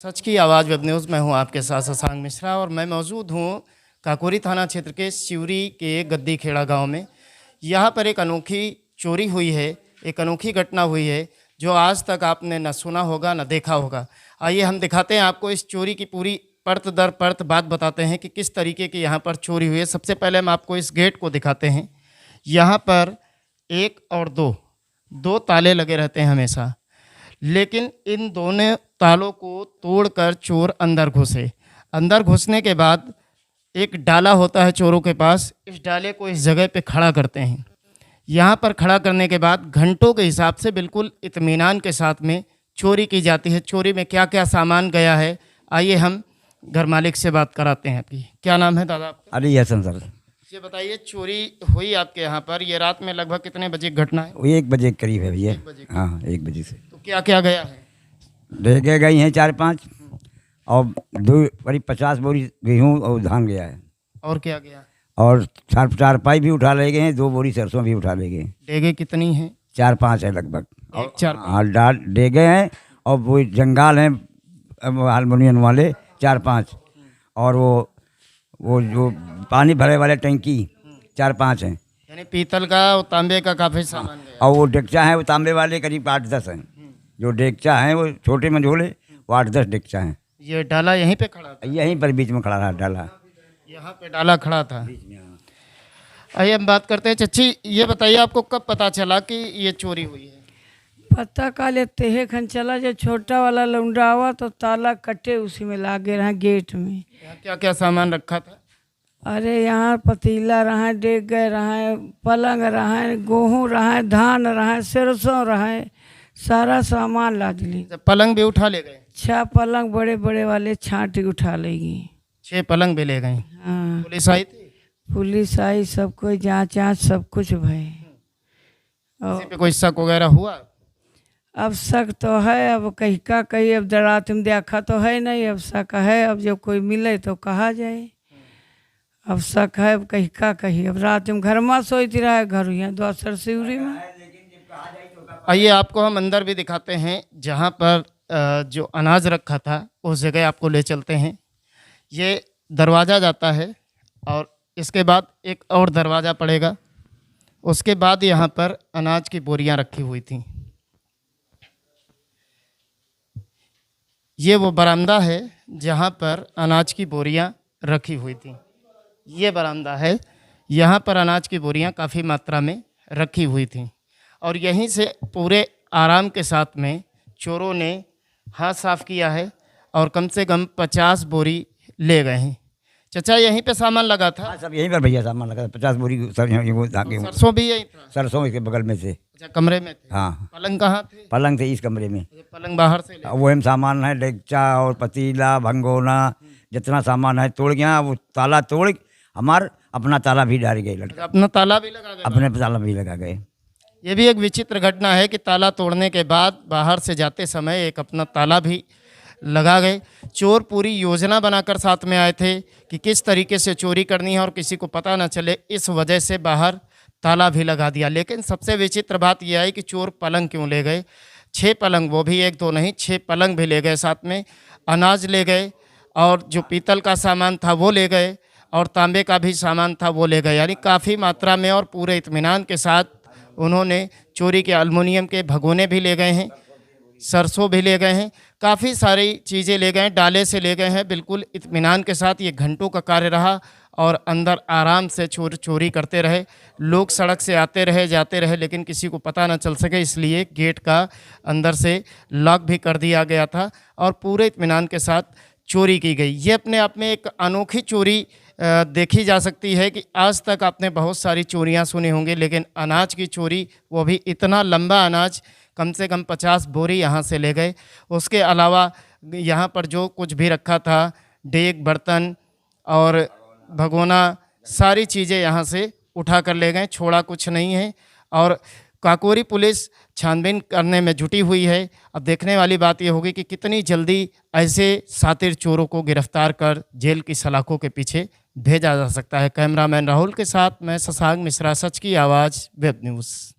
सच की आवाज़ web news में हूँ आपके साथ शशांक मिश्रा और मैं मौजूद हूँ काकोरी थाना क्षेत्र के सिवरी के गद्दी खेड़ा गांव में। यहाँ पर एक अनोखी चोरी हुई है, एक अनोखी घटना हुई है जो आज तक आपने न सुना होगा न देखा होगा। आइए हम दिखाते हैं आपको इस चोरी की पूरी परत दर परत बात बताते हैं कि किस तरीके की यहाँ पर चोरी हुई है। सबसे पहले हम आपको इस गेट को दिखाते हैं। यहाँ पर एक और दो ताले लगे रहते हैं हमेशा, लेकिन इन दोनों तालों को तोड़कर चोर अंदर घुसे। अंदर घुसने के बाद एक डाला होता है चोरों के पास, इस डाले को इस जगह पे खड़ा करते हैं। यहाँ पर खड़ा करने के बाद घंटों के हिसाब से बिल्कुल इत्मीनान के साथ में चोरी की जाती है। चोरी में क्या क्या सामान गया है, आइए हम घर मालिक से बात कराते हैं। आपकी क्या नाम है दादा आपका? अली हसन सर। ये बताइए, चोरी हुई आपके यहाँ पर, ये रात में लगभग कितने बजे की घटना है? वो 1 बजे के करीब है भैया। 1 बजे। हाँ 1 बजे से। तो क्या क्या गया है? डेगे गई हैं 4-5 और 50 बोरी गेहूँ और धान गया है। और क्या गया? और 4 पाई भी उठा ले गए हैं, 2 बोरी सरसों भी उठा ले गए। डेगे कितनी हैं? 4-5 है लगभग। एक 4। हाँ डाल डेगे हैं और वो जंगाल हैं हारमोनियम वाले 4-5, और वो जो पानी भरे वाले टंकी 4-5 हैं। यानी पीतल का और तांबे का काफ़ी सामान गया। और वो डेगचा है, वो तांबे वाले करीब 8-10 हैं। जो डेगचा हैं वो छोटे मंझोले, वो 8-10 डेगचा हैं। ये डाला यहीं पे खड़ा था? यहीं पर बीच में खड़ा रहा डाला। यहाँ पे डाला खड़ा था। आइए हम बात करते हैं। चच्ची ये बताइए, आपको कब पता चला कि ये चोरी हुई है? पता का लेते है खन चला, जब छोटा वाला लौंडा आवा तो ताला कटे उसी में लागे रहा गेट में। यहाँ क्या क्या सामान रखा था? अरे यहाँ पतीला रहा, डेग गए रहा, पलंग रहा, गेहूँ रहा, धान रहा, सरसों रहा, सारा सामान लाद ली। पलंग भी उठा ले गए? 6 पलंग बड़े बड़े वाले छाँट उठा लेगी। 6 पलंग भी ले गए? हाँ पुलिस आई थी? पुलिस आई, सब कोई जाँच सब कुछ भय। किसी पे कोई शक वगैरह हुआ? अब शक तो है, अब कहीं का कहीं, अब रात में देखा तो है नहीं, अब शक है, अब जब कोई मिले तो कहा जाए। अब शक है, अब कहीं का कहीं, अब रात में घर में सोती रहा है, घर यहाँ द्वासर सिवरी में। आइए आपको हम अंदर भी दिखाते हैं, जहाँ पर जो अनाज रखा था उस जगह आपको ले चलते हैं। ये दरवाज़ा जाता है और इसके बाद एक और दरवाज़ा पड़ेगा। उसके बाद यहाँ पर अनाज की बोरियां रखी हुई थी। ये वो बरामदा है जहाँ पर अनाज की बोरियां रखी हुई थी। ये बरामदा है, यहाँ पर अनाज की बोरियां काफ़ी मात्रा में रखी हुई थी और यहीं से पूरे आराम के साथ में चोरों ने हाथ साफ किया है और कम से कम 50 बोरी ले गए हैं। चचा यहीं पे सामान लगा था? हाँ सब यहीं पर भैया सामान लगा था। 50 बोरी सब वो धागे। सरसों भी यहीं था? सरसों इसके बगल में से। अच्छा, कमरे में थे? हाँ। पलंग कहाँ थे? पलंग थे इस कमरे में। पलंग बाहर से ले? वो हम सामान है, डेगचा और पतीला भंगोना जितना सामान है तोड़ गया। वो ताला तोड़ हमार अपना ताला भी डाल गए लड़का। अपना ताला भी लगा गए? अपने ताला भी लगा गए। ये भी एक विचित्र घटना है कि ताला तोड़ने के बाद बाहर से जाते समय एक अपना ताला भी लगा गए। चोर पूरी योजना बनाकर साथ में आए थे कि किस तरीके से चोरी करनी है और किसी को पता न चले, इस वजह से बाहर ताला भी लगा दिया। लेकिन सबसे विचित्र बात यह है कि चोर पलंग क्यों ले गए? 6 पलंग, वो भी 1-2 नहीं, 6 पलंग भी ले गए, साथ में अनाज ले गए और जो पीतल का सामान था वो ले गए और तांबे का भी सामान था वो ले गए। यानी काफ़ी मात्रा में और पूरे इत्मीनान के साथ उन्होंने चोरी के एल्युमिनियम के भगोने भी ले गए हैं, सरसों भी ले गए हैं, काफ़ी सारी चीज़ें ले गए हैं, डाले से ले गए हैं। बिल्कुल इत्मीनान के साथ ये घंटों का कार्य रहा और अंदर आराम से चोरी करते रहे। लोग सड़क से आते रहे जाते रहे, लेकिन किसी को पता न चल सके, इसलिए गेट का अंदर से लॉक भी कर दिया गया था और पूरे इत्मीनान के साथ चोरी की गई। ये अपने आप में एक अनोखी चोरी देखी जा सकती है कि आज तक आपने बहुत सारी चोरियां सुनी होंगी, लेकिन अनाज की चोरी, वो भी इतना लंबा अनाज, कम से कम 50 बोरी यहाँ से ले गए। उसके अलावा यहाँ पर जो कुछ भी रखा था, डेग, बर्तन और भगोना, सारी चीज़ें यहाँ से उठा कर ले गए, छोड़ा कुछ नहीं है। और काकोरी पुलिस छानबीन करने में जुटी हुई है। अब देखने वाली बात यह होगी कि कितनी जल्दी ऐसे शातिर चोरों को गिरफ्तार कर जेल की सलाखों के पीछे भेजा जा सकता है। कैमरामैन राहुल के साथ मैं शशांक मिश्रा, सच की आवाज़ वेब न्यूज़।